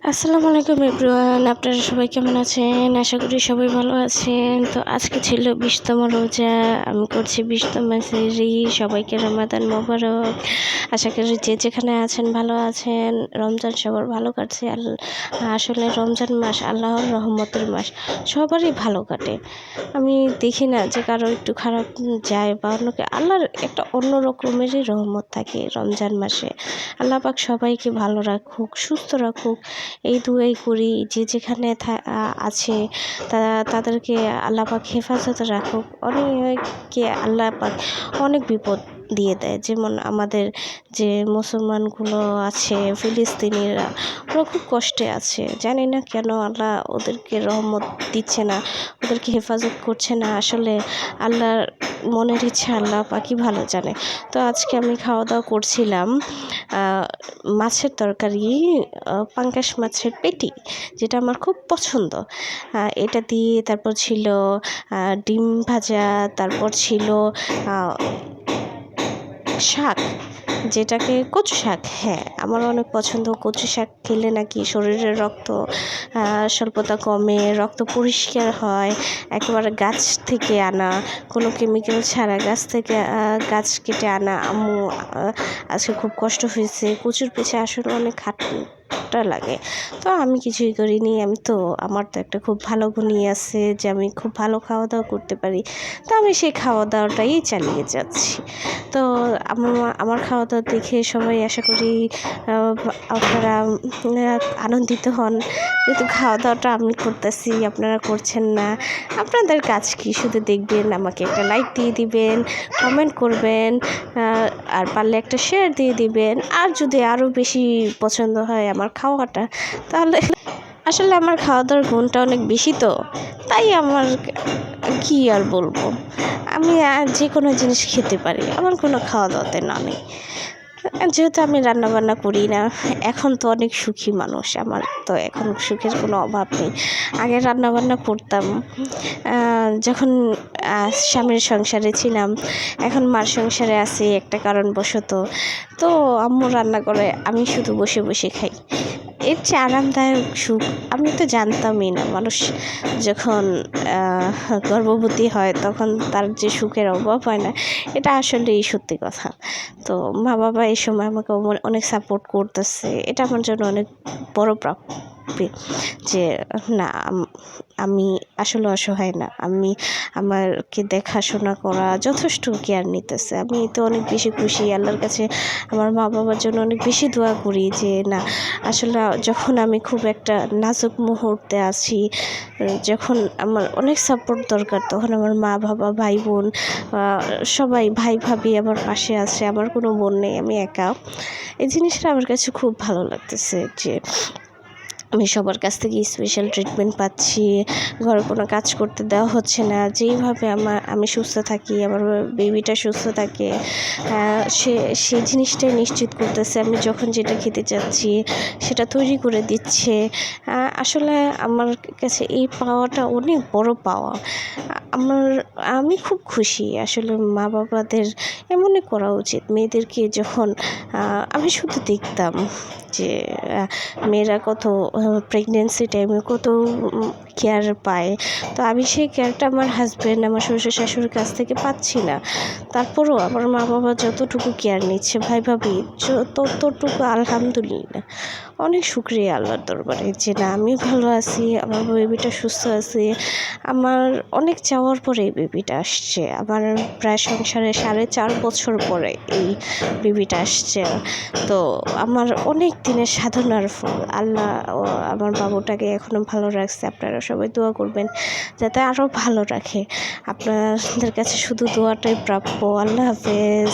আসসালামু আলাইকুম এভরিওয়ান, আপনারা সবাই কেমন আছেন? আশা করি সবাই ভালো আছেন। তো আজকে ছিল 20তম রোজা, আমি করছি 20তম সেহরি। সবাইকে রমাদান মোবারক। আশা করি যে যেখানে আছেন ভালো আছেন। রমজান সবার ভালো কাটছে। আসলে রমজান মাস আল্লাহর রহমতের মাস, সবারই ভালো কাটে। আমি দেখি না যে কারো একটু খারাপ যায় বা অন্যকে। আল্লাহর একটা অন্য রকমেরই রহমত থাকে রমজান মাসে। আল্লাহ পাক সবাইকে ভালো রাখুক, সুস্থ রাখুক, এই দুয়াই করি। যে যেখানে আছে তাদেরকে আল্লাহ পাক হেফাজতে রাখুক। অনেককে আল্লাহ পাক অনেক বিপদ দিয়ে দেয়, যেমন আমাদের যে মুসলমানগুলো আছে, ফিলিস্তিনিরা, ওরা খুব কষ্টে আছে। জানি না কেন আল্লাহ ওদেরকে রহমত দিচ্ছে না, ওদেরকে হেফাজত করছে না। আসলে আল্লাহর মনের ইচ্ছা আল্লাহ পাকই ভালো জানে। তো আজকে আমি খাওয়া দাওয়া করছিলাম মাছের তরকারি, পাঙ্গাস মাছের পেটি, যেটা আমার খুব পছন্দ। এটা দিয়ে তারপর ছিল ডিম ভাজা, তারপর ছিল শাক, যেটাকে কচু শাক। হ্যাঁ, আমার অনেক পছন্দ। কচু শাক খেলে নাকি শরীরের রক্ত স্বল্পতা কমে, রক্ত পরিষ্কার হয়। একেবারে গাছ থেকে আনা, কোনো কেমিক্যাল ছাড়া গাছ থেকে গাছ কেটে আনা। আম্মু আজকে খুব কষ্ট হয়েছে, কচুর পিছে আসলে অনেক খাটটা লাগে। তো আমি কিছুই করিনি। আমার তো একটা খুব ভালো গুণই আছে যে আমি খুব ভালো খাওয়া দাওয়া করতে পারি। তো আমি সেই খাওয়া দাওয়াটাই চালিয়ে যাচ্ছি। তো আমার খাওয়া দাওয়া দেখে সবাই আশা করি আপনারা আনন্দিত হন। কিন্তু খাওয়া দাওয়াটা আমি করতেছি, আপনারা করছেন না। আপনাদের কাজ কি? শুধু দেখবেন, আমাকে একটা লাইক দিয়ে দিবেন, কমেন্ট করবেন, আর পারলে একটা শেয়ার দিয়ে দিবেন। আর যদি আরও বেশি পছন্দ হয় আমার খাওয়াটা, তাহলে আসলে আমার খাওয়া দাওয়ার গুণটা অনেক বেশি, তো তাই আমার কি আর বলবো, আমি যে কোনো জিনিস খেতে পারি, আমার কোনো খাওয়া দাওয়াতে না নেই। যেহেতু আমি রান্নাবান্না করি না, এখন তো অনেক সুখী মানুষ, আমার তো এখন সুখের কোনো অভাব নেই। আগে রান্নাবান্না করতাম যখন স্বামীর সংসারে ছিলাম, এখন মার সংসারে আছি একটা কারণবশত। তো আম্মু রান্না করে, আমি শুধু বসে বসে খাই। এর চেয়ে আরামদায়ক সুখ আমি তো জানতামই না। মানুষ যখন গর্ভবতী হয় তখন তার যে সুখের অভাব হয় না, এটা আসলেই সত্যি কথা। তো মা বাবা এই সময় আমাকে অনেক সাপোর্ট করতেছে, এটা আমার জন্য অনেক বড় প্রাপ্তি যে না, আমি আসলে অসহায় না। আমাকে দেখাশোনা করা যথেষ্ট কেয়ার নিতেছে। আমি তো অনেক বেশি খুশি আল্লাহর কাছে। আমার মা বাবার জন্য অনেক বেশি দোয়া করি যে না, আসলে যখন আমি খুব একটা নাজুক মুহূর্তে আছি, যখন আমার অনেক সাপোর্ট দরকার, তখন আমার মা বাবা, ভাই বোন, সবাই, ভাই ভাবি আমার পাশে আছে। আমার কোনো বোন নেই, আমি একা। এই জিনিসটা আমার কাছে খুব ভালো লাগতেছে যে আমি সবার কাছ থেকে স্পেশাল ট্রিটমেন্ট পাচ্ছি, ঘরে কোনো কাজ করতে দেওয়া হচ্ছে না। যেইভাবে আমি সুস্থ থাকি, আমার বেবিটা সুস্থ থাকে, সেই জিনিসটাই নিশ্চিত করতেছে। আমি যখন যেটা খেতে চাচ্ছি সেটা তৈরি করে দিচ্ছে। আসলে আমার কাছে এই পাওয়াটা অনেক বড় পাওয়া। আমি খুব খুশি। আসলে মা বাবাদের এমনই করা উচিত। মেয়েদেরকে যখন আমি শুধু দেখতাম যে মেয়েরা কত প্রেগনেন্সি টাইমে কত কেয়ার পায়, তো আমি সেই কেয়ারটা আমার হাজব্যান্ড, আমার শ্বশুর শাশুড়ির কাছ থেকে পাচ্ছি না। তারপরেও আমার মা বাবা যতটুকু কেয়ার নিচ্ছে, ভাই ভাবি ততটুকু, আলহামদুলিল্লাহ, অনেক শুকরিয়া আল্লাহর দরবারে যে না, আমি ভালো আছি, আমার বেবিটা সুস্থ আছে। আমার অনেক চাওয়ার পরে এই বেবিটা আসছে। আমার প্রায় সংসারে 4.5 বছর পরে এই বেবিটা আসছে। তো আমার অনেক দিনের সাধনার ফল। আল্লাহ আমার বাবুটাকে এখনও ভালো রাখছে। আপনারা সবাই দোয়া করবেন যাতে আরও ভালো রাখে। আপনাদের কাছে শুধু দোয়াটাই প্রাপ্য। আল্লাহ হাফেজ।